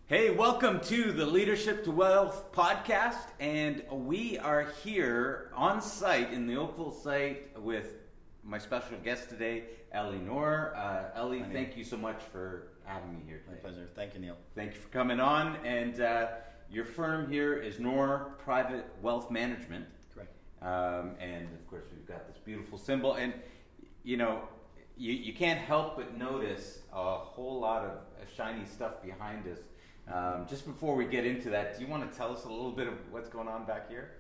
Hey, welcome to the Leadership to Wealth podcast, and we are here on site in the Oakville site with my special guest today, Elie Nour. Elie, thank you so much for having me here today. My pleasure. Thank you, Neil. Thank you for coming on, and your firm here is Nour Private Wealth Management. Correct. And of course, we've got this beautiful symbol, and you know, you can't help but notice a whole lot of shiny stuff behind us. Just before we get into that, do you want to tell us a little bit of what's going on back here?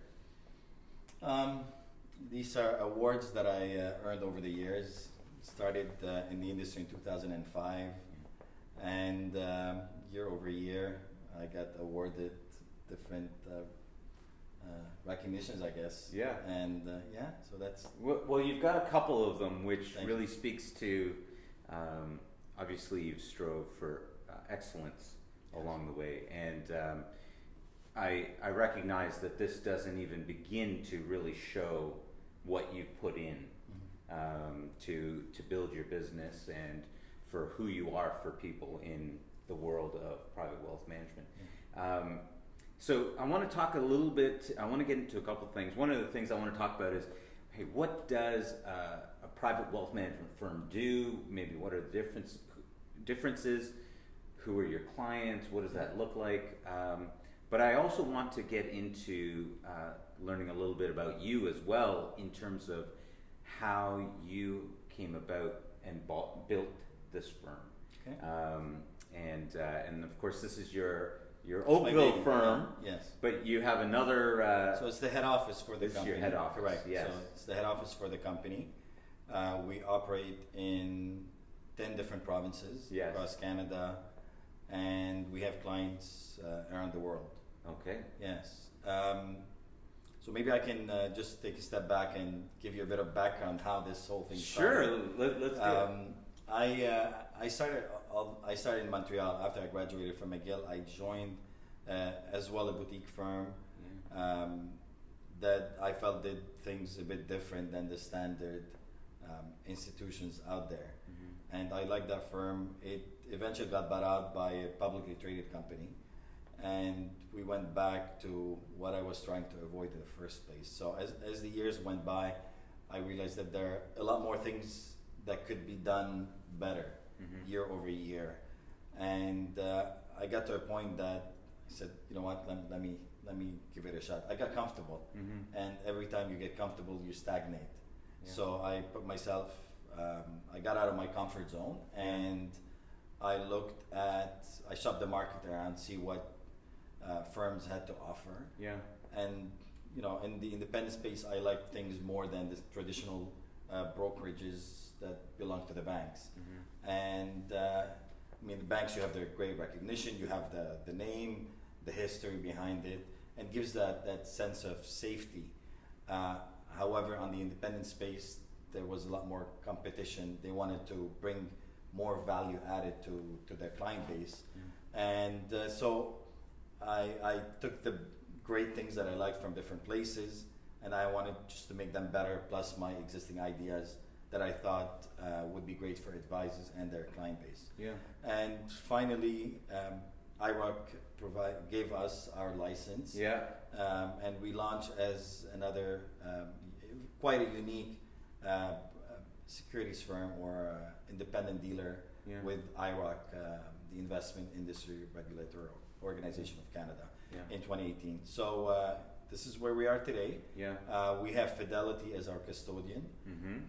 These are awards that I earned over the years. Started in the industry in 2005, and year over year, I got awarded different recognitions, I guess. Yeah. And so that's... Well, you've got a couple of them, which Thank really you. speaks to, obviously you've strove for excellence along the way, and I recognize that this doesn't even begin to really show what you've put in to build your business and for who you are for people in the world of private wealth management. So I want to talk a little bit, I want to get into a couple of things. One of the things I want to talk about is, hey, what does a private wealth management firm do? Maybe what are the differences? Who are your clients? What does that look like? But I also want to get into learning a little bit about you as well in terms of how you came about and built this firm. Okay. And of course, this is your My Oakville baby. firm, Yes. but you have another. So it's the head office for the This is company. your head office, Correct. yes. So it's the head office for the company. We operate in 10 different provinces Yes. across Canada, and we have clients around the world. Okay. Yes. So maybe I can just take a step back and give you a bit of background how this whole thing started. Sure. Let's do it. I started in Montreal after I graduated from McGill. I joined as well a boutique firm that I felt did things a bit different than the standard institutions out there. And I liked that firm. It eventually got bought out by a publicly traded company, and we went back to what I was trying to avoid in the first place. So as the years went by, I realized that there are a lot more things that could be done better year over year, and I got to a point that I said, you know what, let me give it a shot. I got comfortable, and every time you get comfortable, you stagnate. Yeah. So I put myself, I got out of my comfort zone, and I shopped the market around, see what firms had to offer. Yeah. And you know, in the independent space, I like things more than the traditional brokerages that belong to the banks. And I mean, the banks, you have their great recognition, you have the name, the history behind it, and gives that sense of safety. However, on the independent space, there was a lot more competition. They wanted to bring more value added to their client base. And so I took the great things that I liked from different places, and I wanted just to make them better, plus my existing ideas that I thought would be great for advisors and their client base. Yeah. And finally, IROC gave us our license. Yeah. And we launched as another quite a unique securities firm or independent dealer with IROC, the Investment Industry Regulatory Organization of Canada, in 2018. So this is where we are today. Yeah. We have Fidelity as our custodian,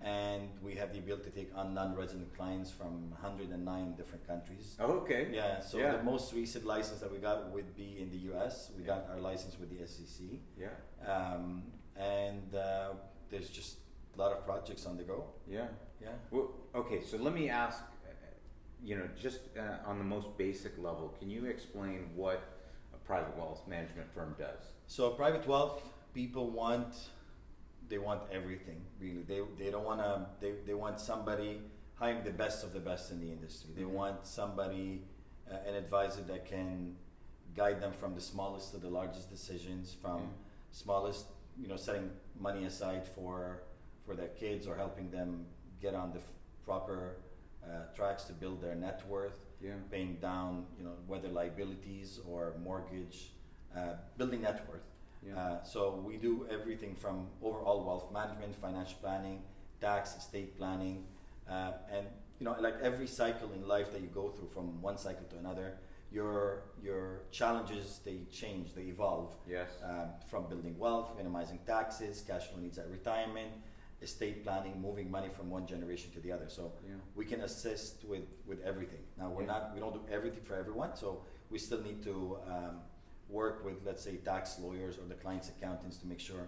and we have the ability to take on non-resident clients from 109 different countries. Oh, okay. Yeah, so the most recent license that we got would be in the US. We got our license with the SEC. Yeah. And there's just a lot of projects on the go. Yeah. Yeah. Well, okay, so let me ask, just on the most basic level, can you explain what a private wealth management firm does? So private wealth, people want everything, really. They don't want to, they want somebody hiring the best of the best in the industry. They want somebody, an advisor that can guide them from the smallest to the largest decisions, from smallest, setting money aside for their kids or helping them get on the proper tracks to build their net worth, paying down, whether liabilities or mortgage, building net worth. So we do everything from overall wealth management, financial planning, tax, estate planning, and like every cycle in life that you go through from one cycle to another, your challenges, they change, they evolve. Yes. From building wealth, minimizing taxes, cash flow needs at retirement, estate planning, moving money from one generation to the other. So we can assist with everything. Now we don't do everything for everyone, so we still need to work with, let's say, tax lawyers or the client's accountants to make sure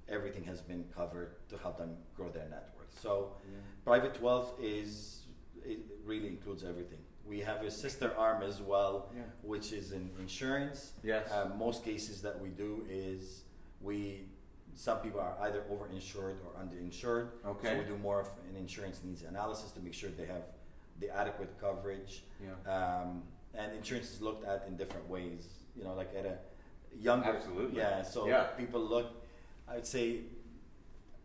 everything has been covered to help them grow their net worth. So private wealth it really includes everything. We have a sister arm as well, which is in insurance. Yes. Most cases that we do is some people are either overinsured or underinsured. Okay. So we do more of an insurance needs analysis to make sure they have the adequate coverage. And insurance is looked at in different ways. Like at a younger. Absolutely. People look, I'd say,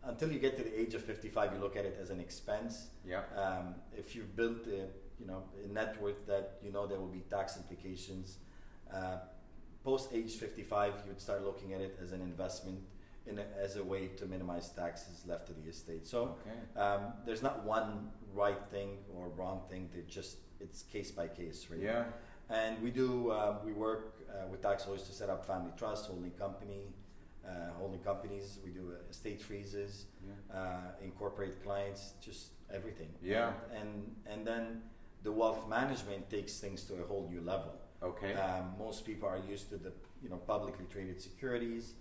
until you get to the age of 55, you look at it as an expense. If you've built a net worth that there will be tax implications, post age 55, you'd start looking at it as an investment as a way to minimize taxes left to the estate. So there's not one right thing or wrong thing. It's case by case, really. And we work with tax lawyers to set up family trusts, holding companies. We do estate freezes, incorporate clients, just everything. And then the wealth management takes things to a whole new level. Most people are used to the publicly traded securities,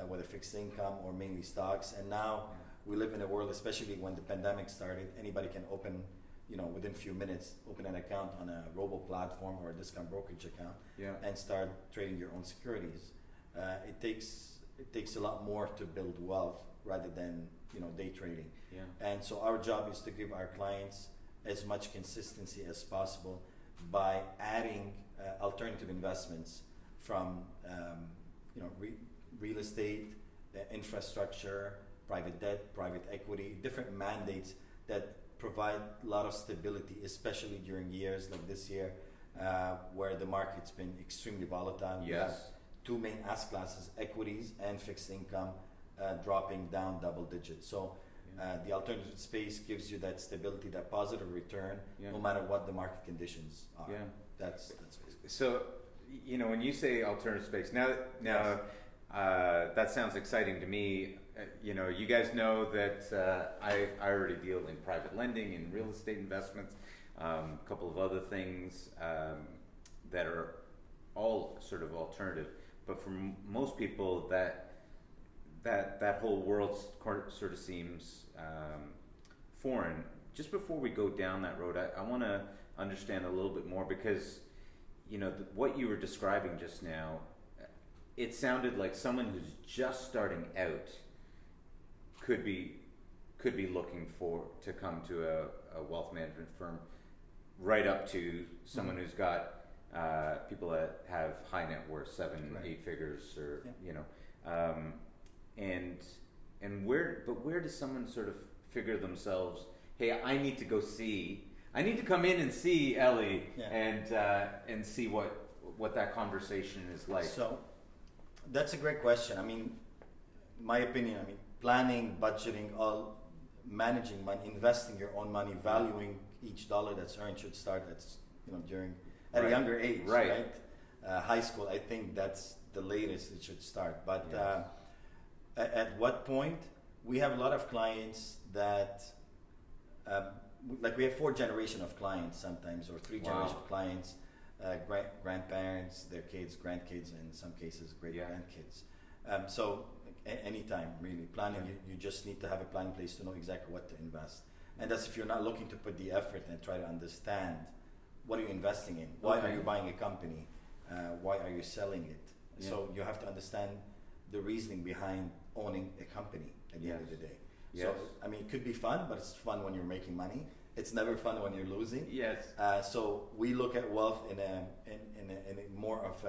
whether fixed income or mainly stocks. And now we live in a world, especially when the pandemic started, anybody can open, within a few minutes, open an account on a robo platform or a discount brokerage account and start trading your own securities. It takes a lot more to build wealth rather than day trading. And so our job is to give our clients as much consistency as possible by adding alternative investments from real estate, infrastructure, private debt, private equity, different mandates that provide a lot of stability, especially during years like this year where the market's been extremely volatile. We have two main asset classes, equities and fixed income, dropping down double digits. So the alternative space gives you that stability, that positive return, no matter what the market conditions are. That's so, when you say alternative space, now that sounds exciting to me. You guys know that I already deal in private lending and real estate investments, a couple of other things that are all sort of alternative. But for most people, that whole world sort of seems foreign. Just before we go down that road, I want to understand a little bit more, because what you were describing just now, it sounded like someone who's just starting out could be looking to come to a wealth management firm, right up to someone who's got people that have high net worth, 7-8 figures, or and where does someone sort of figure themselves? Hey, I need to come in and see Elie and see what that conversation is like. So that's a great question. My opinion, planning, budgeting, managing money, investing your own money, valuing each dollar that's earned should start at a younger age, right? High school, I think that's the latest it should start. But at what point? We have a lot of clients that, we have 4 generations of clients sometimes, or 3 generations of clients, grandparents, their kids, grandkids, and in some cases great-grandkids. So anytime, really, planning, you just need to have a plan in place to know exactly what to invest. And that's if you're not looking to put the effort and try to understand what are you investing in, why are you buying a company, why are you selling it. So you have to understand the reasoning behind owning a company at the end of the day. So it could be fun, but it's fun when you're making money. It's never fun when you're losing. So we look at wealth in a more of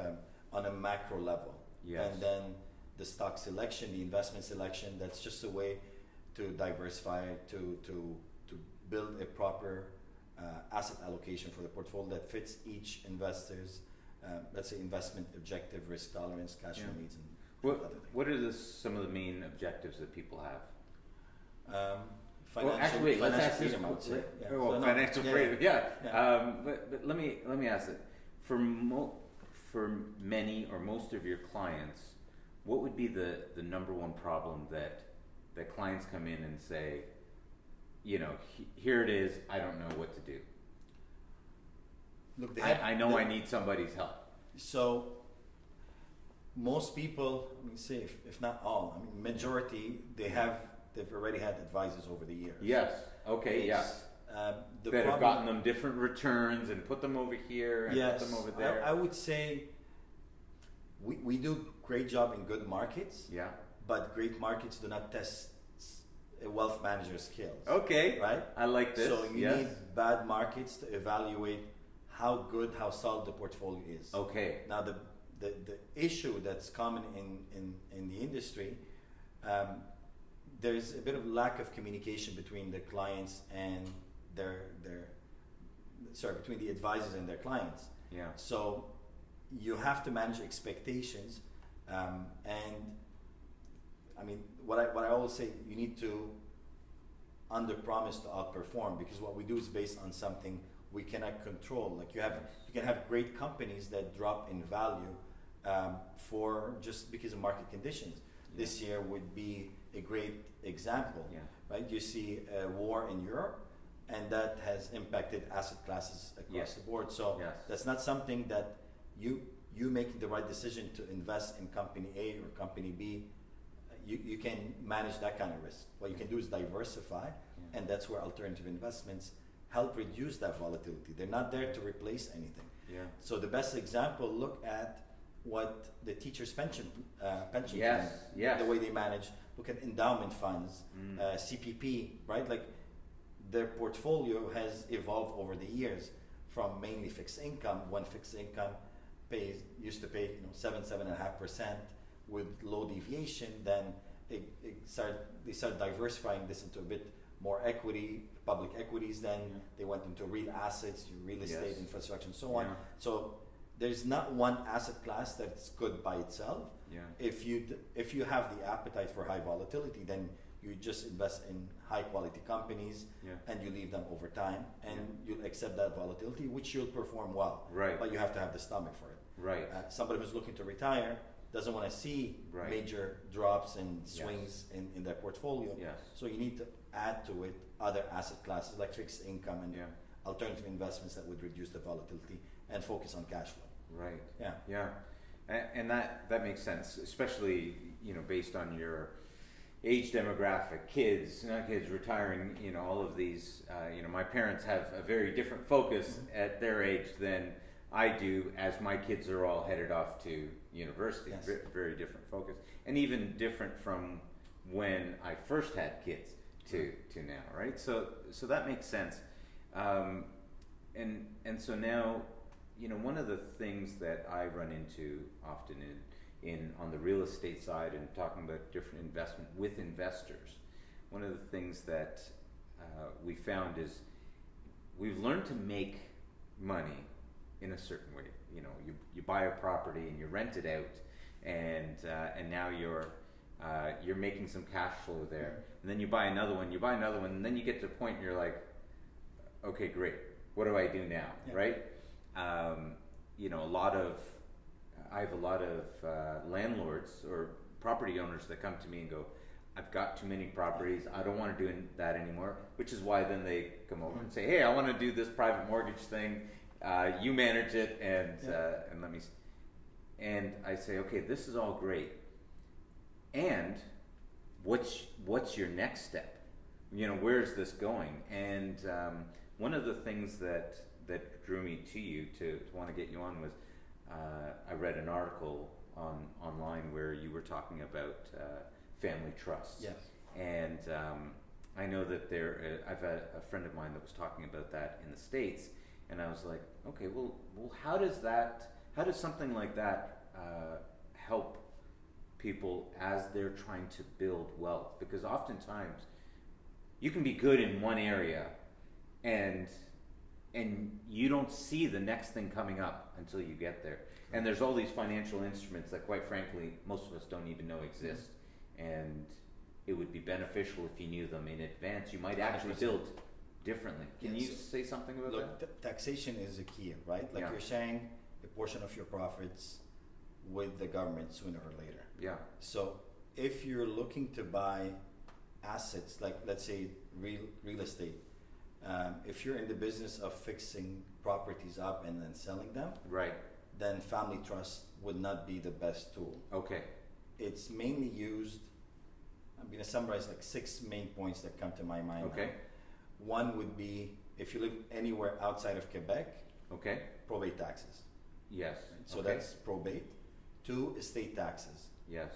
on a macro level. And then the stock selection, the investment selection, that's just a way to diversify, to build a proper asset allocation for the portfolio that fits each investor's, let's say, investment objective, risk tolerance, cash flow needs, and other things. What are some of the main objectives that people have? Financial freedom, I would say. Financial freedom. Yeah. But let me ask it. For many or most of your clients, what would be the number one problem that clients come in and say, here it is, I don't know what to do? Look, I know I need somebody's help. So most people, say if not all, majority, they've already had advisors over the years. Yes. Okay. Yes. That have gotten them different returns and put them over here and put them over there. I would say we do great job in good markets. Yeah. But great markets do not test a wealth manager's skills. Okay. Right? I like this. So you need bad markets to evaluate how solid the portfolio is. Okay. Now the issue that's common in the industry, there's a bit of lack of communication between the clients and between the advisors and their clients. Yeah. So you have to manage expectations, and what I always say, you need to under promise to outperform, because what we do is based on something we cannot control. Like you can have great companies that drop in value for just because of market conditions. Yeah. This year would be a great example. Yeah. Right? You see a war in Europe, and that has impacted asset classes across the board. So that's not something that you making the right decision to invest in company A or company B. You can manage that kind of risk. What you can do is diversify, and that's where alternative investments help reduce that volatility. They're not there to replace anything. Yeah. So the best example, look at what the teachers' pension plan, the way they manage. Look at endowment funds, CPP, right? Like their portfolio has evolved over the years from mainly fixed income, when fixed income used to pay 7.5% with low deviation. Then they started diversifying this into a bit more equity, public equities. Then they went into real assets, real estate, infrastructure, and so on. So there's not one asset class that's good by itself. Yeah. If you have the appetite for high volatility, then you just invest in high quality companies, and you leave them over time, and you'll accept that volatility, which you'll perform well. Right. But you have to have the stomach for it. Right. Somebody who's looking to retire doesn't want to see major drops and swings in their portfolio. Yes. So you need to add to it other asset classes like fixed income and alternative investments that would reduce the volatility and focus on cash flow. Right. Yeah. Yeah. And that makes sense, especially based on your age demographic, kids retiring, all of these. My parents have a very different focus at their age than I do, as my kids are all headed off to university. Yes. Very different focus, and even different from when I first had kids to now, right? So that makes sense, and so now, one of the things that I run into often in on the real estate side and talking about different investment with investors, one of the things that we found is we've learned to make money in a certain way. You buy a property and you rent it out, and now you're making some cash flow there, and then you buy another one, and then you get to a point and you're like, okay, great, what do I do now, right? I have a lot of landlords or property owners that come to me and go, I've got too many properties, I don't want to do that anymore, which is why then they come over and say, hey, I want to do this private mortgage thing, you manage it, and let me, and I say, okay, this is all great, and what's your next step? Where's this going? And one of the things that drew me to you to want to get you on was I read an article online where you were talking about family trusts. Yes. And I know that I've had a friend of mine that was talking about that in the States, and I was like, okay, well, how does something like that help people as they're trying to build wealth? Because oftentimes you can be good in one area and and you don't see the next thing coming up until you get there. And there's all these financial instruments that, quite frankly, most of us don't even know exist. And it would be beneficial if you knew them in advance. You might actually 100%. build differently. Can you So say something about that? Taxation is a key, right? Like Yeah. you're sharing a portion of your profits with the government sooner or later. Yeah. So if you're looking to buy assets, like let's say real estate, if you're in the business of fixing properties up and then selling them, Right. then family trust would not be the best tool. Okay. It's mainly used, I'm going to summarize like 6 main points that come to my mind. Okay. Now. One would be if you live anywhere outside of Quebec, Okay. probate taxes. Yes. So Okay. that's probate. 2, estate taxes. Yes.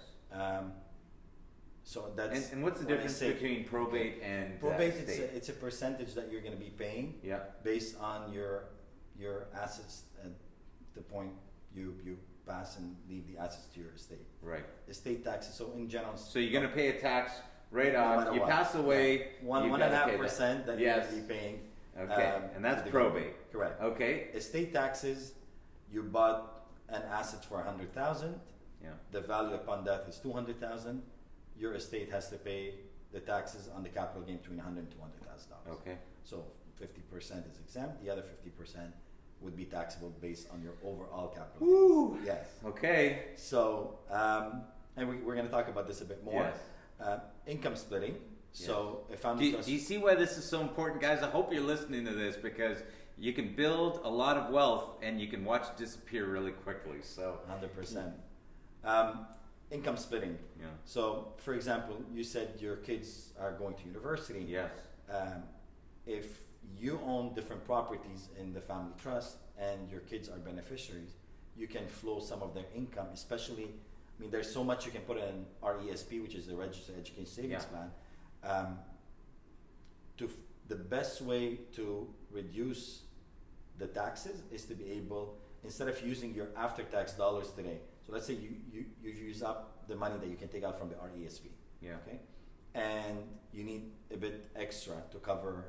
So that's And what's the when I difference say between probate and probate? estate? It's a percentage that you're going to be paying Yeah. based on your assets at the point you pass and leave the assets to your estate. Right. Estate taxes. So in general, So you're gonna pay a tax right no off. matter You what. pass away. Yeah. One you and gotta a half pay that. percent that Yes. you're going to be paying. Okay. And that's to the probate. government. Correct. Okay. Estate taxes. You bought an asset for 100,000. Yeah. The value upon death is 200,000. Your estate has to pay the taxes on the capital gain between 100 and 200,000 dollars. Okay. So 50% is exempt. The other 50% would be taxable based on your overall capital. Woo. gain. Yes. Okay. So, and we're going to talk about this a bit more. Yes. Income splitting. Yes. So if I'm Do you see why this is so important, guys? I hope you're listening to this because you can build a lot of wealth and you can watch it disappear really quickly. So 100%. Income splitting. yeah. So, for example, you said your kids are going to university. Yes. If you own different properties in the family trust and your kids are beneficiaries, you can flow some of their income, especially, I mean, there's so much you can put in RESP, which is the Registered Education Savings Plan. The best way to reduce the taxes is to be able, instead of using your after-tax dollars today, so let's say you use up the money that you can take out from the RESP, Yeah. okay? And you need a bit extra to cover,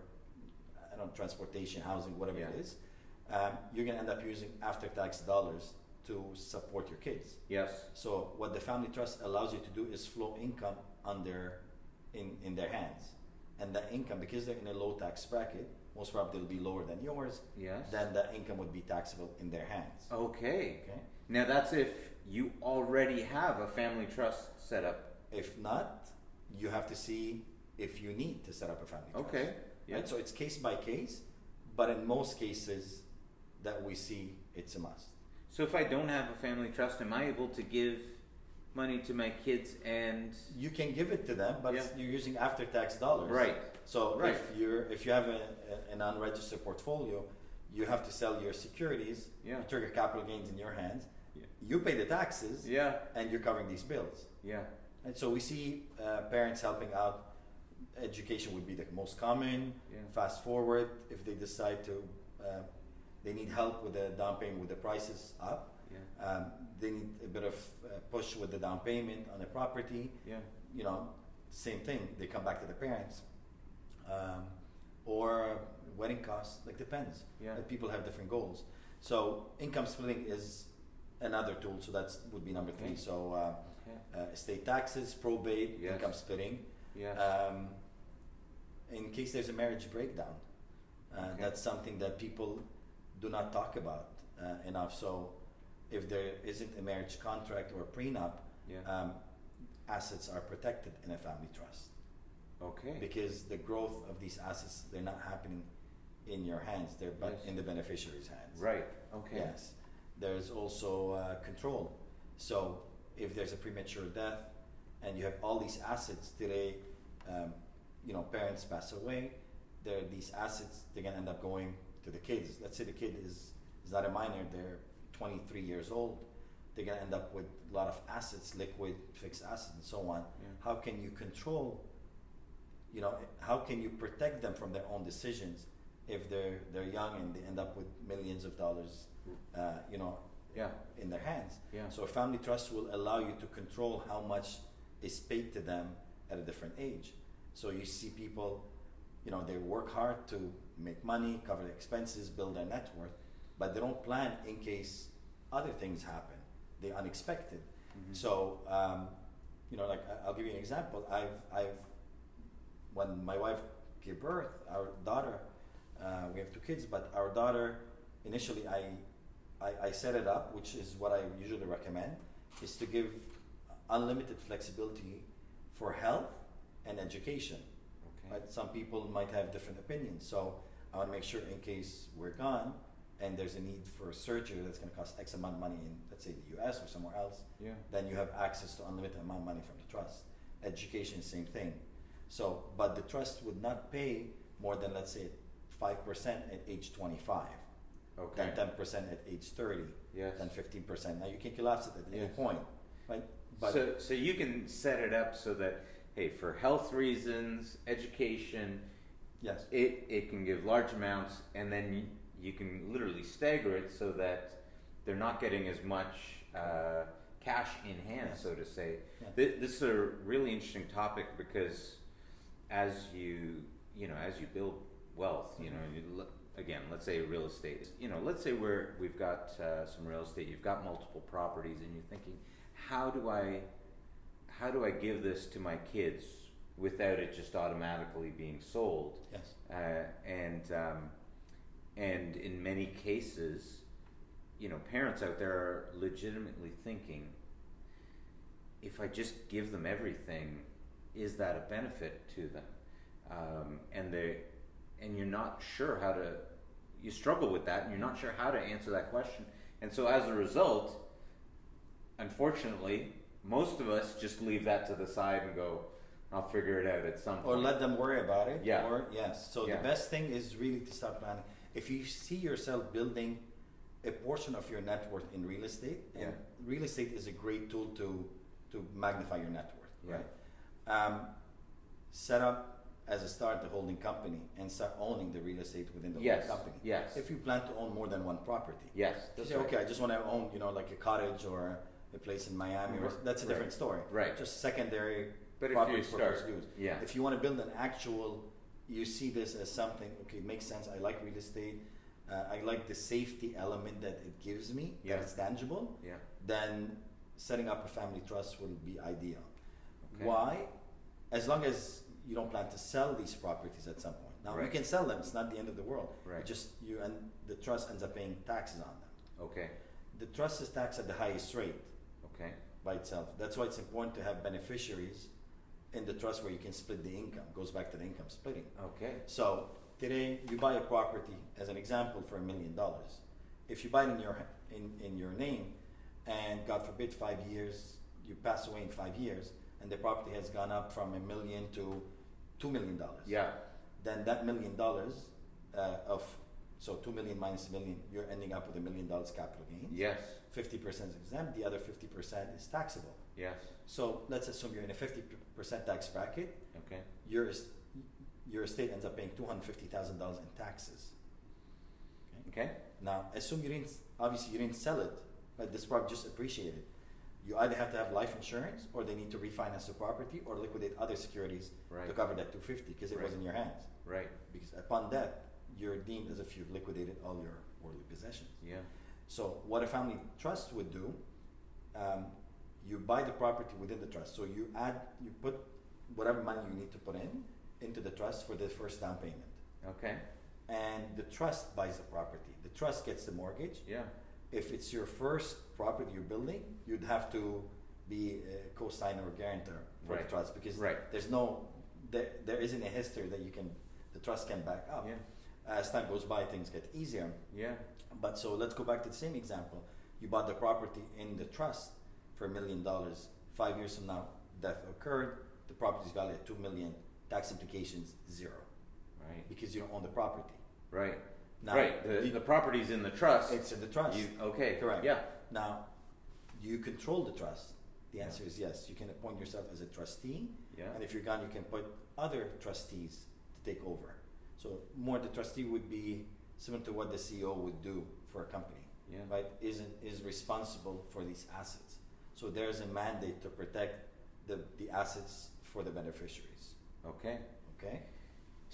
I don't know, transportation, housing, whatever it Yeah. is. You're gonna end up using after-tax dollars to support your kids. Yes. So what the family trust allows you to do is flow income in their hands, and that income, because they're in a low tax bracket, most probably it'll be lower than yours. Yes. Then the income would be taxable in their hands. Okay. Okay. Now that's if you already have a family trust set up. If not, you have to see if you need to set up a family trust. Okay. Yeah. Right? So it's case by case, but in most cases that we see, it's a must. So if I don't have a family trust, am I able to give money to my kids and You can give it to them, but Yeah. you're using after-tax dollars. right? So Right. if you have an unregistered portfolio, you have to sell your securities. Yeah. You trigger capital gains in your hands. Yeah. You pay the taxes, Yeah. and you're covering these bills. Yeah. And so we see parents helping out. Education would be the most common. Yeah. Fast forward, if they decide to, they need help with the down payment with the prices up. Yeah. They need a bit of push with the down payment on the property. Yeah. You know, same thing. They come back to the parents, or wedding costs. Like depends. Yeah. People have different goals. So income splitting is another tool. So that would be number 3. Okay. So Okay. estate taxes, probate, Yes. income splitting. Yes. In case there's a marriage breakdown, Okay. that's something that people do not talk about enough. So if there isn't a marriage contract or a prenup, Yeah. assets are protected in a family trust, Okay. because the growth of these assets, they're not happening in your hands, they're Yes. in the beneficiary's hands. Right. Okay. Yes. There's also control. So if there's a premature death and you have all these assets today, parents pass away, these assets, they're gonna end up going to the kids. Let's say the kid is not a minor, they're 23 years old, they're gonna end up with a lot of assets, liquid, fixed assets, and so on. Yeah. How can you control, how can you protect them from their own decisions if they're young and they end up with millions of dollars, Yeah. in their hands? Yeah. So a family trust will allow you to control how much is paid to them at a different age. So you see people they work hard to make money, cover the expenses, build their net worth, but they don't plan in case other things happen. They're unexpected. So, like I'll give you an example. When my wife gave birth, our daughter, we have 2 kids, but our daughter, initially I set it up, which is what I usually recommend, is to give unlimited flexibility for health and education. Okay. Right? Some people might have different opinions, so I want to make sure in case we're gone and there's a need for surgery that's going to cost X amount of money in, let's say, the US or somewhere else, Yeah. then you have access to unlimited amount of money from the trust. Education, same thing. So, but the trust would not pay more than, let's say, 5% at age 25, Okay. then 10% at age 30, Yes. then 15%. Now you can collapse it at any Yes. point, right? But So you can set it up so that, hey, for health reasons, education, yes, it can give large amounts, and then you can literally stagger it so that they're not getting as much cash in hand, Yes. so to say. Yeah. This is a really interesting topic because as you build wealth, again, let's say real estate. Let's say we've got some real estate. You've got multiple properties, and you're thinking, how do I give this to my kids without it just automatically being sold? yes, And in many cases, parents out there are legitimately thinking, if I just give them everything, is that a benefit to them? And you're not sure you struggle with that, and you're not sure how to answer that question. And so as a result, unfortunately, most of us just leave that to the side and go, I'll figure it out at some point. or let them worry about it. Yeah. Or yes. So Yeah. the best thing is really to start planning. If you see yourself building a portion of your net worth in real estate, and Yeah. real estate is a great tool to magnify your net worth, Yeah. right? Set up as a start the holding company and start owning the real estate within the Yes. holding company. Yes. If you plan to own more than one property. Yes. You That's say, right. okay, I just want to own, like a cottage or a place in Miami, or that's a different story. Right. Just secondary But if property you for start, first use. yeah. If you want to build an actual, you see this as something, okay, it makes sense. I like real estate. I like the safety element that it gives me, Yeah. that it's tangible. Yeah. Then setting up a family trust will be ideal. Okay. Why? As long as you don't plan to sell these properties at some point. Now you Right. can sell them; it's not the end of the world. Right. You and the trust ends up paying taxes on them. Okay. The trust is taxed at the highest rate Okay. by itself. That's why it's important to have beneficiaries in the trust where you can split the income. Goes back to the income splitting. Okay. So today you buy a property, as an example, for $1 million. If you buy it in your name, and God forbid 5 years, you pass away in 5 years, and the property has gone up from $1 million to $2 million. Yeah. Then that $1 million so 2 million minus $1 million, you're ending up with $1 million capital gains. Yes. 50% is exempt. The other 50% is taxable. Yes. So let's assume you're in a 50% tax bracket. Okay. Your estate ends up paying $250,000 in taxes. Okay. Now, assume you didn't sell it, but this property just appreciated. You either have to have life insurance, or they need to refinance the property, or liquidate other securities Right. to cover that $250,000 because it was Right. in your hands. Right. Because upon death, you're deemed as if you've liquidated all your worldly possessions. Yeah. So what a family trust would do, you buy the property within the trust. So you put whatever money you need to put into the trust for the first down payment. Okay. And the trust buys the property. The trust gets the mortgage. Yeah. If it's your first property you're building, you'd have to be a co-signer or guarantor for Right. the trust, because Right. there isn't a history that the trust can back up. Yeah. As time goes by, things get easier. Yeah. But so let's go back to the same example. You bought the property in the trust for $1 million. 5 years from now, death occurred. The property is valued at $2 million. Tax implications 0, Right. because you don't own the property. Right. Now, Right. The property's in the trust. It's in the trust. Okay. Correct. Yeah. Now, do you control the trust? The answer is yes. You can appoint yourself as a trustee, Yeah. and if you're gone, you can put other trustees to take over. So more the trustee would be similar to what the CEO would do for a company. Yeah. Right? Is responsible for these assets. So there's a mandate to protect the assets for the beneficiaries. Okay. Okay?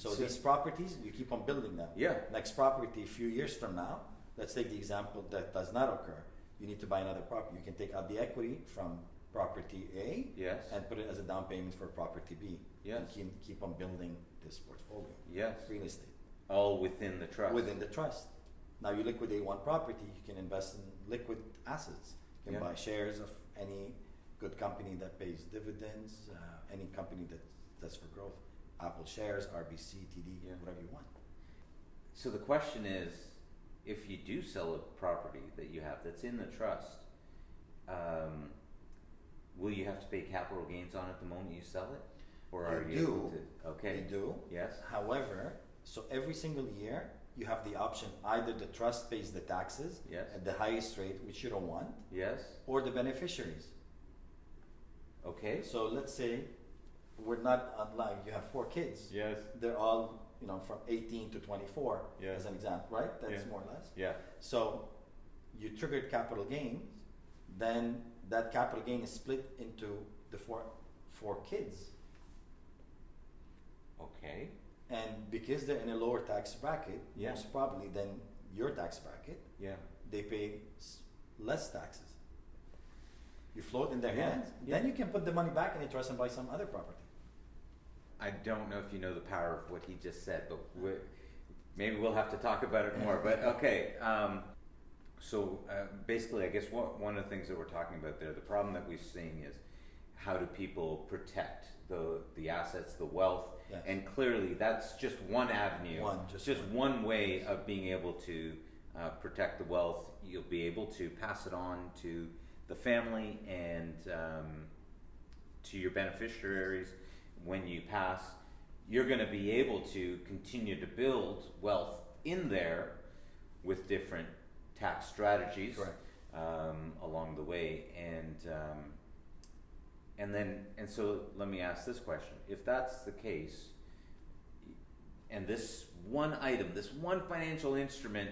So these properties, you keep on building them. Yeah. Next property, a few years from now, let's take the example that does not occur. You need to buy another property. You can take out the equity from property A Yes. and put it as a down payment for property B. Yes. And keep on building this portfolio. Yes. Real estate. All within the trust. Within the trust. Now you liquidate one property, you can invest in liquid assets. You can Yeah. buy shares of any good company that pays dividends, any company that's for growth. Apple shares, RBC, TD, Yeah. whatever you want. So the question is, if you do sell a property that you have that's in the trust, will you have to pay capital gains on it the moment you sell it? Or are you able to? Okay. You do. Yes. However, so every single year you have the option, either the trust pays the taxes Yes. at the highest rate, which you don't want, Yes. or the beneficiaries. Okay. So let's say we're not online, you have 4 kids. Yes. They're all, from 18 to 24 Yeah. as an example, right? That's Yeah. more or less. Yeah. So you triggered capital gains, then that capital gain is split into the four kids. Okay. And because they're in a lower tax bracket, Yeah. most probably than your tax bracket, Yeah. they pay less taxes. You float in their Yeah. hands, Yeah. then you can put the money back in the trust and buy some other property. I don't know if you know the power of what he just said, but maybe we'll have to talk about it more. But okay, so basically, I guess one of the things that we're talking about there, the problem that we're seeing is how do people protect the assets, the wealth, Yes. and clearly that's just one avenue, just one way of being able to protect the wealth. You'll be able to pass it on to the family and to your beneficiaries. When you pass, you're going to be able to continue to build wealth in there with different tax strategies. Correct. Along the way, and so let me ask this question: if that's the case, and this one item, this one financial instrument,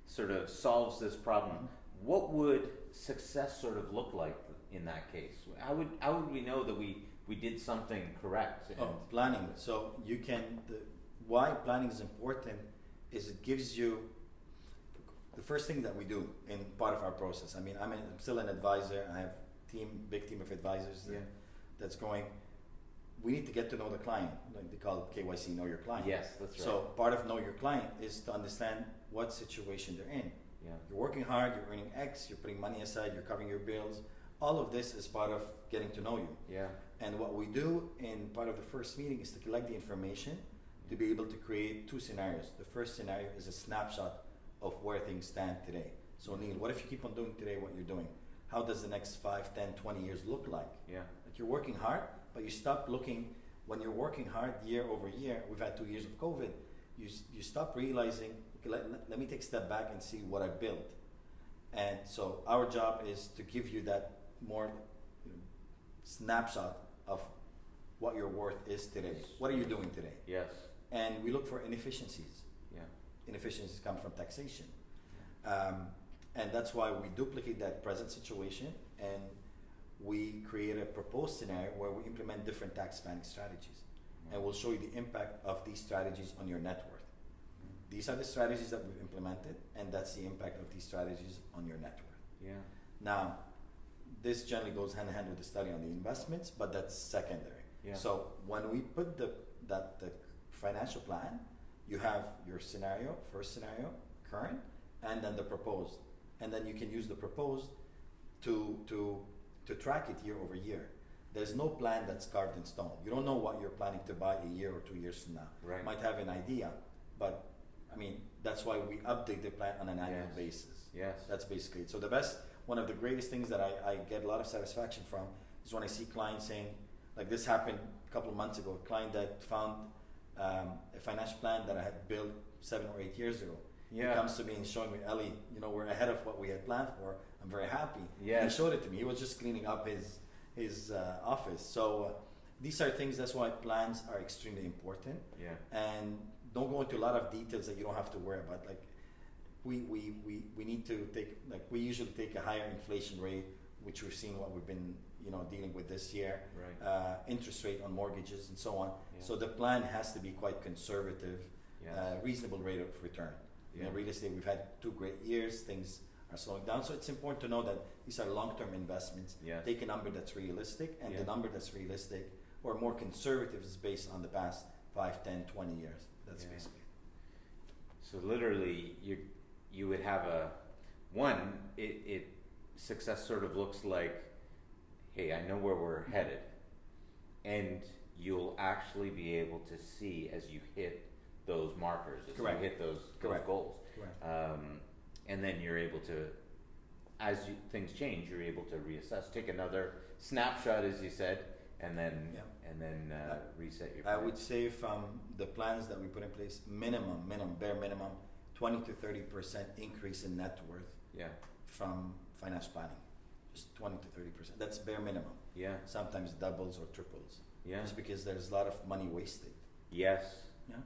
sort of solves this problem, what would success sort of look like in that case? How would we know that we did something correct? Planning. So you can. Why planning is important is it gives you the first thing that we do in part of our process. I mean, I'm still an advisor. I have big team of advisors that's going. We need to get to know the client. Like they call it KYC, know your client. Yes, that's right. So part of know your client is to understand what situation they're in. Yeah. You're working hard. You're earning X. You're putting money aside. You're covering your bills. All of this is part of getting to know you. Yeah. And what we do in part of the first meeting is to collect the information to be able to create 2 scenarios. The first scenario is a snapshot of where things stand today. So Neil, what if you keep on doing today what you're doing? How does the next 5, 10, 20 years look like? Yeah. Like you're working hard, but you stop looking, when you're working hard year over year, we've had 2 years of COVID, you stop realizing, okay, let me take a step back and see what I built. And so our job is to give you that more snapshot of what your worth is today. What are you doing today? Yes. And we look for inefficiencies. Yeah. Inefficiencies come from taxation. And that's why we duplicate that present situation and we create a proposed scenario where we implement different tax planning strategies. And we'll show you the impact of these strategies on your net worth. These are the strategies that we've implemented, and that's the impact of these strategies on your net worth. Yeah. Now, this generally goes hand in hand with the study on the investments, but that's secondary. Yeah. So when we put the financial plan, you have your scenario, first scenario, current, and then the proposed. And then you can use the proposed to track it year over year. There's no plan that's carved in stone. You don't know what you're planning to buy a year or 2 years from now. Right. You might have an idea, but I mean, that's why we update the plan on an annual basis. Yes. That's basically it. So one of the greatest things that I get a lot of satisfaction from is when I see clients saying, like this happened a couple of months ago, a client that found a financial plan that I had built 7 or 8 years ago. Yeah. He comes to me and showing me, Elie, we're ahead of what we had planned for. I'm very happy. Yeah. And he showed it to me. He was just cleaning up his office. So these are things, that's why plans are extremely important. Yeah. And don't go into a lot of details that you don't have to worry about. Like we need to take, like we usually take a higher inflation rate which we've seen what we've been dealing with this year, Right. interest rate on mortgages and so on. Yeah. So the plan has to be quite conservative, Yes. reasonable rate of return. Yeah. In real estate, we've had 2 great years. Things are slowing down, so it's important to know that these are long-term investments. Yes. Take a number that's realistic, and Yeah. the number that's realistic or more conservative is based on the past 5, 10, 20 years. That's Yeah. basically it. So literally, you would have it success sort of looks like, hey, I know where we're headed, and you'll actually be able to see as you hit those markers, as Correct. you hit those Correct. goals, Correct. and then you're able to, as things change, you're able to reassess, take another snapshot, as you said, and then Yeah. reset your I plan. would say from the plans that we put in place, bare minimum, 20 to 30% increase in net worth Yeah, from finance planning. Just 20 to 30%. That's bare minimum. yeah, Sometimes doubles or triples. yeah. Just because there's a lot of money wasted. Yes. Yeah.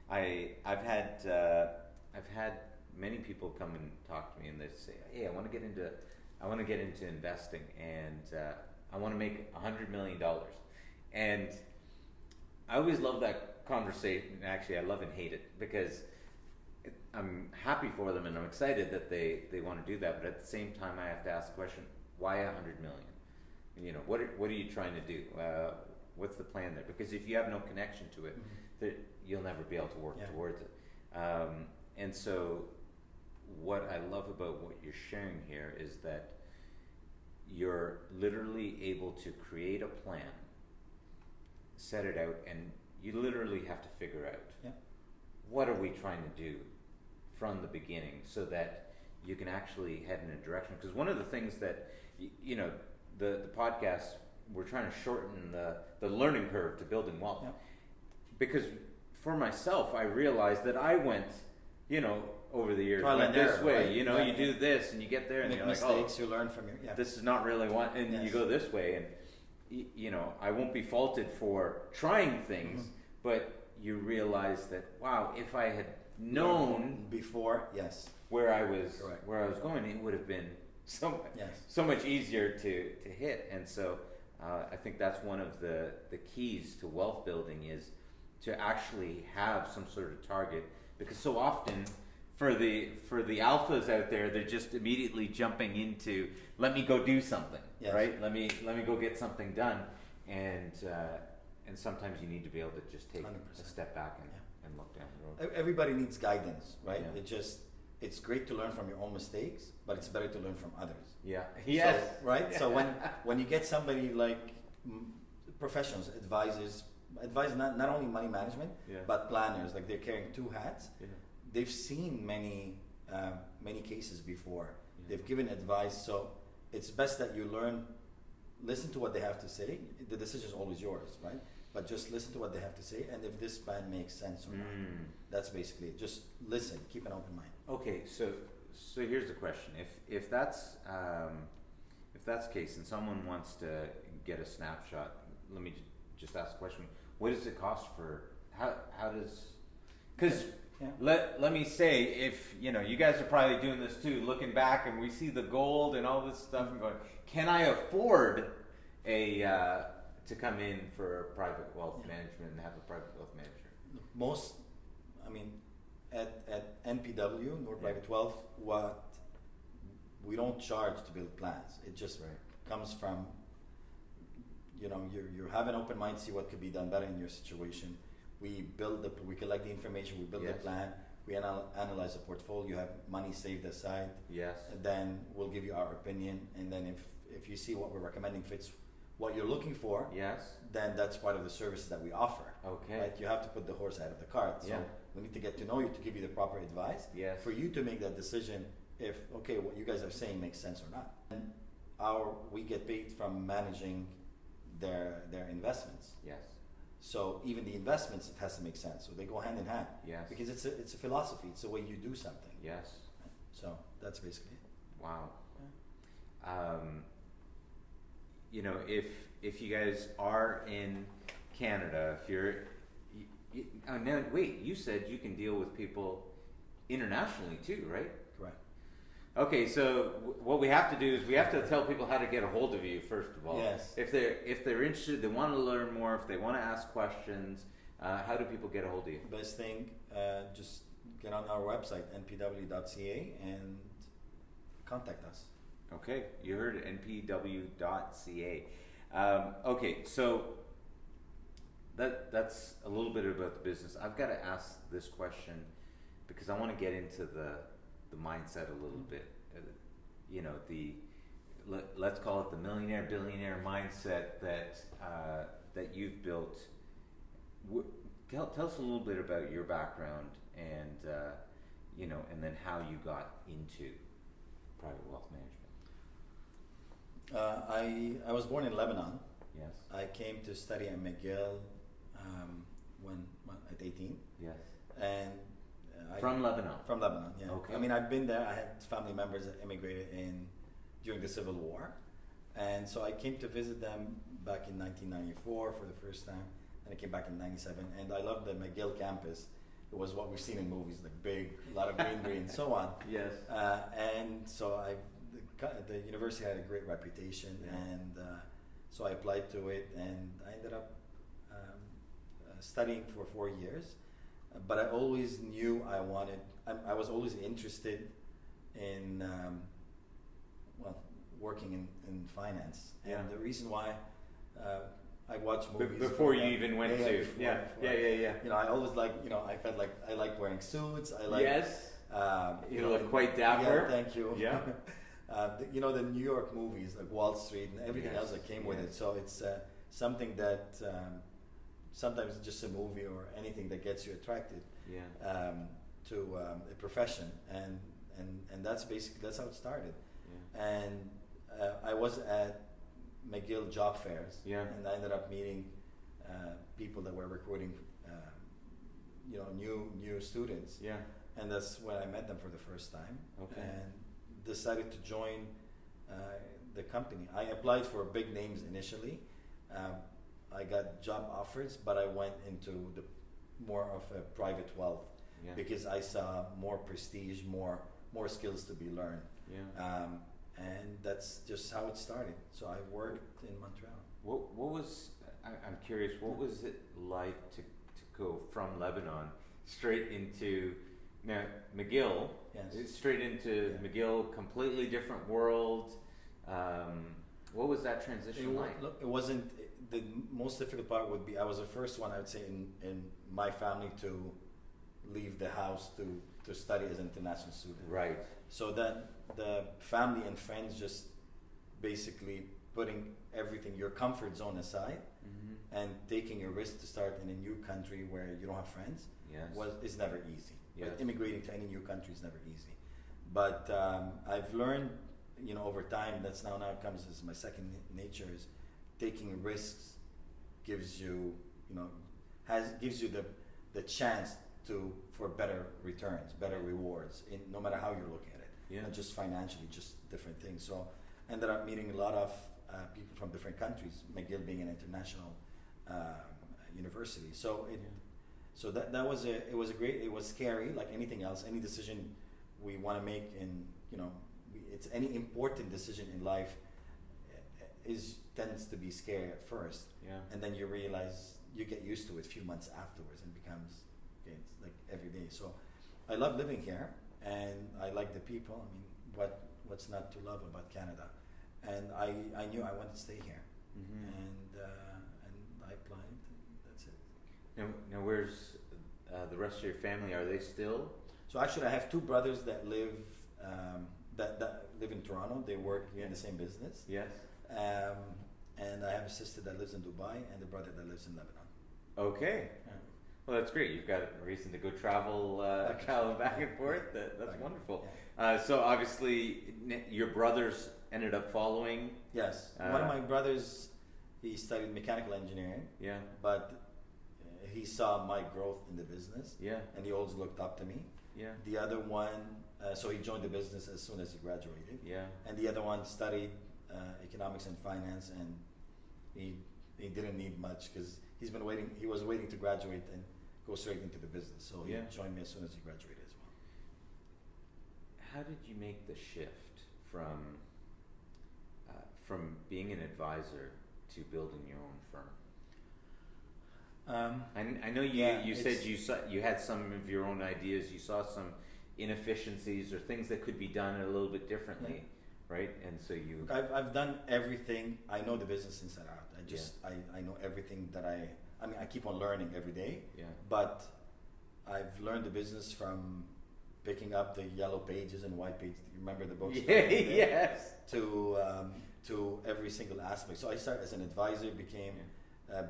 I've had many people come and talk to me, and they say, "Hey, I want to get into investing, and I want to make $100 million." And I always love that conversation. Actually, I love and hate it, because I'm happy for them and I'm excited that they want to do that. But at the same time, I have to ask the question: why $100 million? What are you trying to do? What's the plan there? Because if you have no connection to it, you'll never be able to work Yeah. towards it. And so what I love about what you're sharing here is that you're literally able to create a plan, set it out, and you literally have to figure out, Yeah. what are we trying to do from the beginning, so that you can actually head in a direction. Because one of the things that, the podcast, we're trying to shorten the learning curve to building wealth. Yeah. Because for myself, I realized that I went, over the years, Trial went and this error, way. right? You Yeah. do this, and you get there, and Make you're like, mistakes, you learn from your. Yeah. this is not really one, and you Yes. go this way, and I won't be faulted for trying things, but you realize that, wow, if I had known before, yes. where I was Correct. going, it would have been Yes. so much easier to hit. And so I think that's one of the keys to wealth building, is to actually have some sort of target, because so often for the alphas out there, they're just immediately jumping into, let me go do something. Yes. Right? Let me go get something done, and sometimes you need to be able to just take 100%. a step back and look down the road. Everybody needs guidance, right? Yeah. It's great to learn from your own mistakes, but it's better to learn from others. Yeah. Yes. So, right? So when you get somebody like professionals, advisors, not only money management, Yeah. but planners, like they're carrying 2 hats. Yeah. They've seen many cases before. Yeah. They've given advice, so it's best that you listen to what they have to say. The decision is always yours, right? But just listen to what they have to say, and if this plan makes sense or not. That's basically it. Just listen, keep an open mind. Okay, so here's the question: if that's the case, and someone wants to get a snapshot, let me just ask the question: what does it cost for? How does? Because Yeah. let me say, if you guys are probably doing this too, looking back and we see the gold and all this stuff, and going, can I afford to come in for private wealth management and have a private wealth manager? At NPW, Nour Private Wealth, what we don't charge to build plans. It just comes from, you have an open mind, see what could be done better in your situation. We collect the information, we build the Yes. plan, we analyze the portfolio, you have money saved aside, Yes. and then we'll give you our opinion, and then if you see what we're recommending fits what you're looking for, Yes. then that's part of the services that we offer. Okay. Right? You have to put the horse ahead of the cart. So Yeah. we need to get to know you to give you the proper advice. Yes. For you to make that decision if, okay, what you guys are saying makes sense or not. And we get paid from managing their investments. Yes. So even the investments, it has to make sense. So they go hand in hand. Yes. Because it's a philosophy. It's the way you do something. Yes. So that's basically it. Wow. If you guys are in Canada, if you're, now wait, you said you can deal with people internationally too, right? Correct. Okay, so what we have to do is we have to tell people how to get a hold of you first of all. Yes. If they're interested, they want to learn more, if they want to ask questions, how do people get a hold of you? Best thing, just get on our website, npw.ca, and contact us. Okay, you heard it, npw.ca. Okay, so that's a little bit about the business. I've got to ask this question because I want to get into the mindset a little bit. You know, let's call it the millionaire billionaire mindset that you've built. Tell us a little bit about your background and you know, and then how you got into private wealth management. I was born in Lebanon. Yes. I came to study at McGill when at 18. Yes. And From Lebanon. From Lebanon, yeah. Okay. I mean, I've been there. I had family members that immigrated during the Civil War, and so I came to visit them back in 1994 for the first time, and I came back in '97. And I loved the McGill campus. It was what we've seen in movies, like big, a lot of greenery and so on. Yes. And so the university had a great reputation, and so I applied to it, and I ended up studying for 4 years. But I always knew I was always interested in, working in finance. Yeah. And the reason why I watched movies. Before you even went to. Before. Yeah. You know, I always I felt like I liked wearing suits. I like. Yes. You know, look quite dapper. Yeah, thank you. Yeah. You know, the New York movies, like Wall Street and everything else that came with it. So it's something that sometimes it's just a movie or anything that gets you attracted to a profession, and that's how it started. Yeah. And I was at McGill job fairs, and I ended up meeting people that were recruiting, new students. Yeah. And that's when I met them for the first time. Okay. And decided to join the company. I applied for big names initially. I got job offers, but I went into the more of a private wealth because I saw more prestige, more skills to be learned. Yeah. And that's just how it started. So I worked in Montreal. What was, I'm curious, what was it like to go from Lebanon straight into now McGill? Yes. Straight into McGill, completely different world. What was that transition like? Look, it wasn't. The most difficult part would be I was the first one, I would say, in my family to leave the house to study as an international student. Right. So that the family and friends just basically putting everything, your comfort zone aside, and taking a risk to start in a new country where you don't have friends is never easy. Yes. But immigrating to any new country is never easy. But I've learned, over time, that's now comes as my second nature, is taking risks gives you, gives you the chance for better returns, better rewards, no matter how you look at it. Not just financially, just different things. So I ended up meeting a lot of people from different countries, McGill being an international university. So it was scary, like anything else. Any decision we want to make it's any important decision in life tends to be scary at first, and then you realize, you get used to it a few months afterwards, and becomes it's like every day. So I love living here, and I like the people. I mean, what's not to love about Canada? And I knew I wanted to stay here, and I applied. And that's it. Now where's the rest of your family? Are they still? So actually, I have two brothers that live that live in Toronto. They work in the same business. Yes. And I have a sister that lives in Dubai and a brother that lives in Lebanon. Okay. Yeah. Well, that's great. You've got a reason to go travel back and forth. That's wonderful. Yeah. So obviously, your brothers ended up following. Yes. One of my brothers, he studied mechanical engineering. Yeah. But he saw my growth in the business. Yeah. And he always looked up to me. Yeah. The other one, so he joined the business as soon as he graduated. Yeah. And the other one studied economics and finance, and he didn't need much because he was waiting to graduate and go straight into the business. So he joined me as soon as he graduated as well. how did you make the shift from being an advisor to building your own firm? I know you said you had some of your own ideas. You saw some inefficiencies or things that could be done a little bit differently, right? And so you. I've done everything. I know the business inside out. I know everything that I mean, I keep on learning every day. Yeah. But I've learned the business from picking up the yellow pages and white pages. You remember the books? Yeah. Yes. To every single aspect. So I started as an advisor,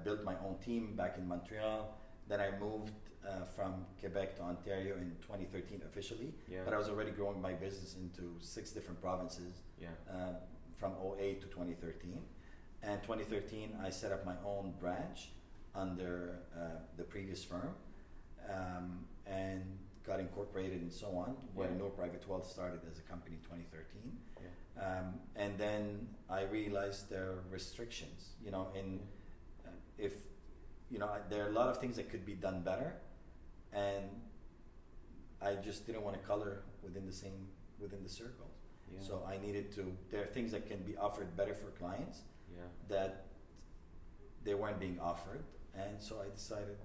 built my own team back in Montreal. Then I moved from Quebec to Ontario in 2013 officially. Yeah. But I was already growing my business into 6 different provinces. Yeah. From 2008 to 2013. And 2013, I set up my own branch under the previous firm, and got incorporated and so on. Where Nour Private Wealth started as a company in 2013. Yeah. And then I realized there are restrictions. If there are a lot of things that could be done better, and I just didn't want to color within the circle. Yeah. So I needed to. There are things that can be offered better for clients that they weren't being offered, and so I decided,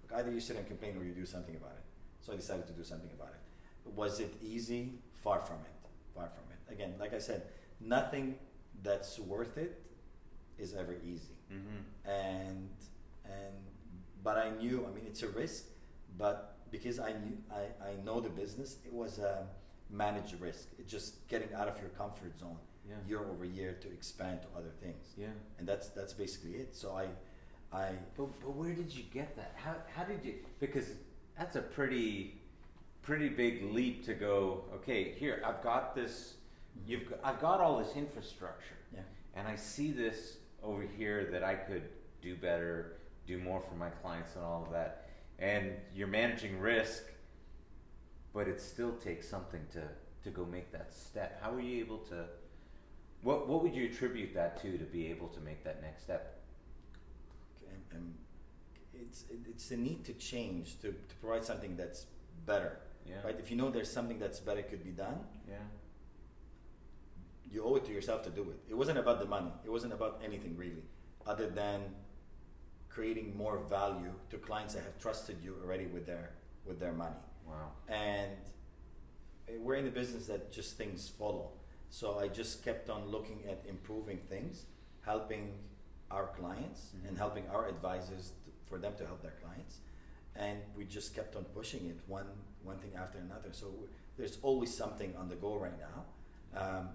look, either you sit and complain or you do something about it. So I decided to do something about it. Was it easy? Far from it. Far from it. Again, like I said, nothing that's worth it is ever easy. Mm-hmm. But I knew, I mean, it's a risk, but because I know the business, it was a managed risk. It's just getting out of your comfort zone year over year to expand to other things. Yeah. And that's basically it. So But where did you get that? How did you? Because that's a pretty big leap to go. Okay, here I've got this. I've got all this infrastructure. Yeah. And I see this over here that I could do better, do more for my clients and all of that. And you're managing risk, but it still takes something to go make that step. How were you able to? What would you attribute that to be able to make that next step? It's the need to change, to provide something that's better. Yeah. Right? If you know there's something that's better could be done, you owe it to yourself to do it. It wasn't about the money. It wasn't about anything really, other than creating more value to clients that have trusted you already with their money. Wow. And we're in the business that just things follow. So I just kept on looking at improving things, helping our clients and helping our advisors for them to help their clients. And we just kept on pushing it, one thing after another. So there's always something on the go right now.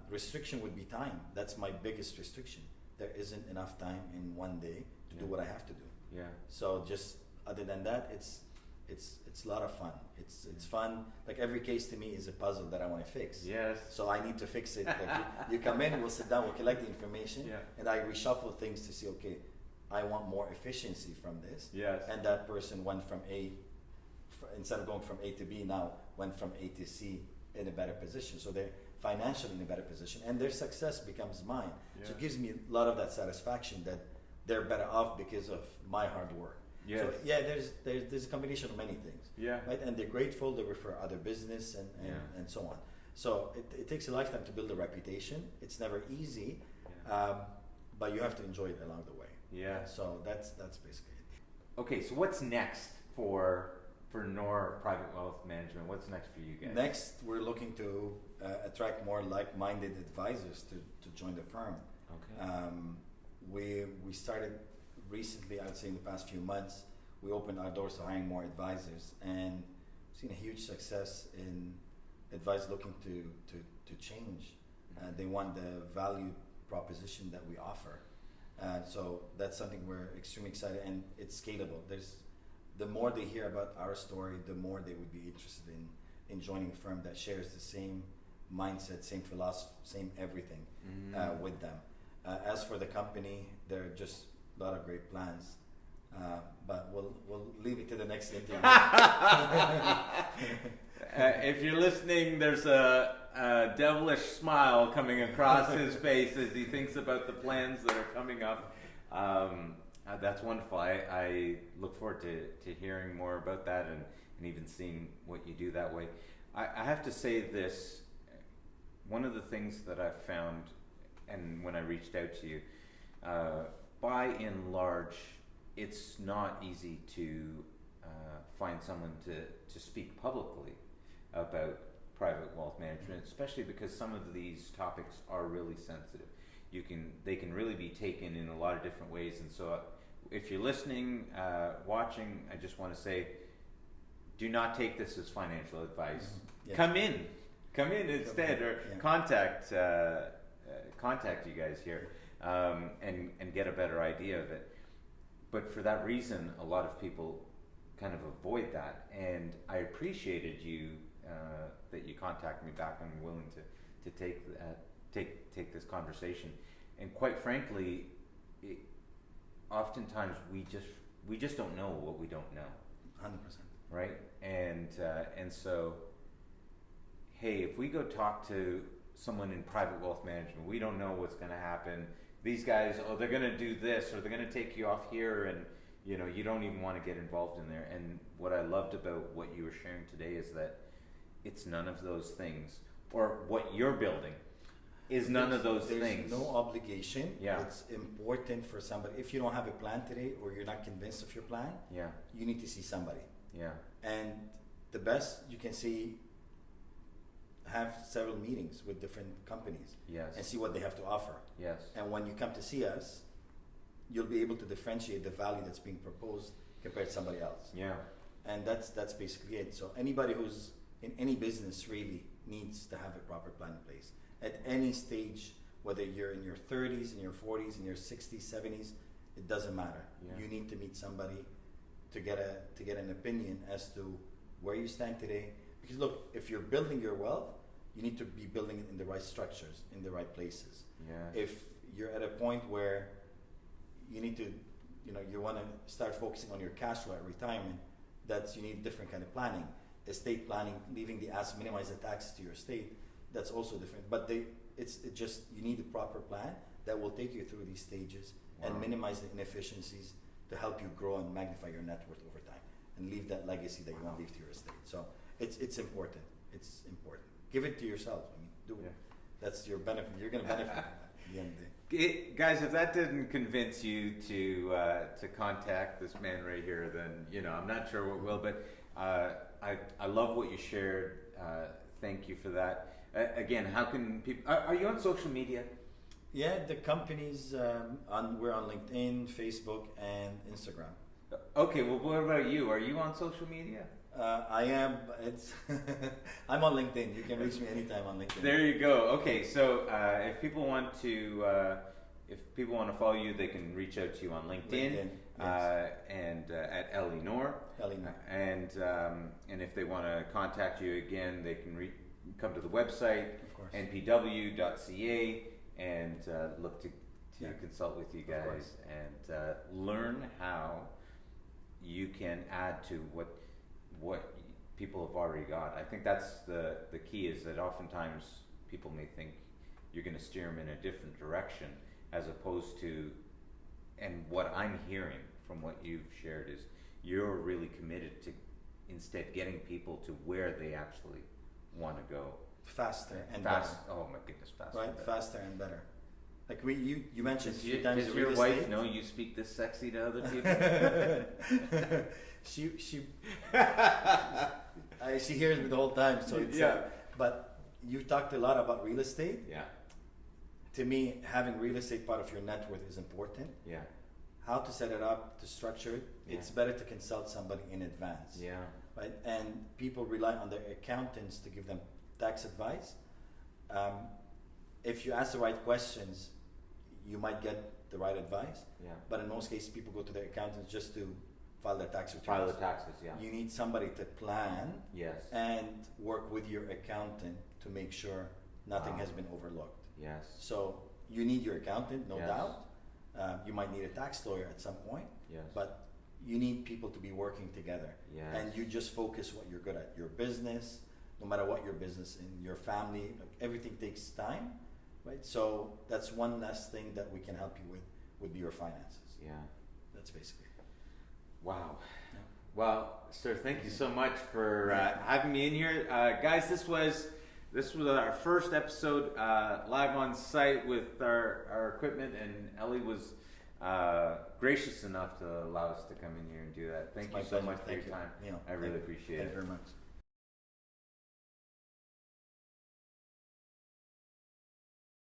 Restriction would be time. That's my biggest restriction. There isn't enough time in one day to do what I have to do. Yeah. So just other than that, it's a lot of fun. It's fun. Like every case to me is a puzzle that I want to fix. Yes. So I need to fix it. Like you come in, we'll sit down, we'll collect the information, and I reshuffle things to see, okay, I want more efficiency from this. Yes. And that person went from instead of going from A to B, now went from A to C in a better position. So they're financially in a better position, and their success becomes mine. Yeah. So it gives me a lot of that satisfaction that they're better off because of my hard work. Yes. So there's a combination of many things. Yeah. Right, and they're grateful. They refer other business and so on. So it takes a lifetime to build a reputation. It's never easy, but you have to enjoy it along the way. Yeah. So that's basically it. Okay, so what's next for Nour Private Wealth Management? What's next for you guys? Next, we're looking to attract more like-minded advisors to join the firm. Okay. We started recently, I would say in the past few months, we opened our doors to hiring more advisors, and seen a huge success in advisors looking to change. They want the value proposition that we offer. So that's something we're extremely excited, and it's scalable. The more they hear about our story, the more they would be interested in joining a firm that shares the same mindset, same philosophy, same everything with them. As for the company, there are just a lot of great plans, but we'll leave it to the next interview. If you're listening, there's a devilish smile coming across his face as he thinks about the plans that are coming up. That's wonderful. I look forward to hearing more about that and even seeing what you do that way. I have to say this, one of the things that I've found, and when I reached out to you, by and large, it's not easy to find someone to speak publicly about private wealth management, especially because some of these topics are really sensitive. They can really be taken in a lot of different ways, and so if you're listening, watching, I just want to say, do not take this as financial advice. Yes. Come in instead, or contact you guys here, and get a better idea of it. But for that reason, a lot of people kind of avoid that, and I appreciated you that you contacted me back and were willing to take this conversation. And quite frankly, oftentimes we just don't know what we don't know. 100%. Right? And so, hey, if we go talk to someone in private wealth management, we don't know what's going to happen. These guys, they're going to do this, or they're going to take you off here, and you don't even want to get involved in there. And what I loved about what you were sharing today is that it's none of those things, or what you're building is none of those things. There's no obligation. Yeah. It's important for somebody. If you don't have a plan today, or you're not convinced of your plan, you need to see somebody. Yeah. And the best you can see, have several meetings with different companies. Yes. And see what they have to offer. Yes. And when you come to see us, you'll be able to differentiate the value that's being proposed compared to somebody else. Yeah. And that's basically it. So anybody who's in any business really needs to have a proper plan in place. At any stage, whether you're in your 30s, in your 40s, in your 60s, 70s, it doesn't matter. Yeah. You need to meet somebody to get an opinion as to where you stand today. Because look, if you're building your wealth, you need to be building it in the right structures, in the right places. Yeah. If you're at a point where you need to, you want to start focusing on your cash flow at retirement, you need different kind of planning. Estate planning, leaving the assets, minimize the taxes to your estate, that's also different. But it's just, you need a proper plan that will take you through these stages and minimize the inefficiencies to help you grow and magnify your net worth over time and leave that legacy that you want to leave to your estate. So it's important. It's important. Give it to yourself. Do it. That's your benefit. You're going to benefit at the end of the day. Guys, if that didn't convince you to contact this man right here, then I'm not sure what will. But I love what you shared. Thank you for that. Again, how can people? Are you on social media? Yeah, the company's we're on LinkedIn, Facebook, and Instagram. Okay, well, what about you? Are you on social media? I am. I'm on LinkedIn. You can reach me anytime on LinkedIn. There you go. Okay, so if people want to follow you, they can reach out to you on LinkedIn, yes. And at Elie Nour. Elie Nour. And if they want to contact you again, they can come to the website, of course, npw.ca, and look to consult with you guys and learn how you can add to what people have already got. I think that's the key, is that oftentimes people may think you're going to steer them in a different direction, as opposed to, and what I'm hearing from what you've shared is you're really committed to instead getting people to where they actually want to go. Faster and better. Oh my goodness, faster. Right, and better. Faster and better. Like you mentioned a few times. Does your wife know you speak this sexy to other people? she hears me the whole time. So it's but you talked a lot about real estate. Yeah. To me, having real estate part of your net worth is important. Yeah. How to set it up, to structure it. Yeah. It's better to consult somebody in advance. Yeah. Right, and people rely on their accountants to give them tax advice. If you ask the right questions, you might get the right advice. Yeah. But in most cases, people go to their accountants just to file their tax returns. File the taxes, yeah. You need somebody to plan Yes. and work with your accountant to make sure nothing has been overlooked. Yes. So you need your accountant, no Yes. doubt. You might need a tax lawyer at some point, Yes. but you need people to be working together. Yes. And you just focus what you're good at. Your business, no matter what your business in your family, like everything takes time, right? So that's one last thing that we can help you with, would be your finances. Yeah. That's basically it. Wow. Yeah. Well, sir, thank you so much for having me in here. Guys, this was This was our first episode live on site with our equipment, and Elie was gracious enough to allow us to come in here and do that. Thank you so much for your time. I really appreciate it. Thank you very much.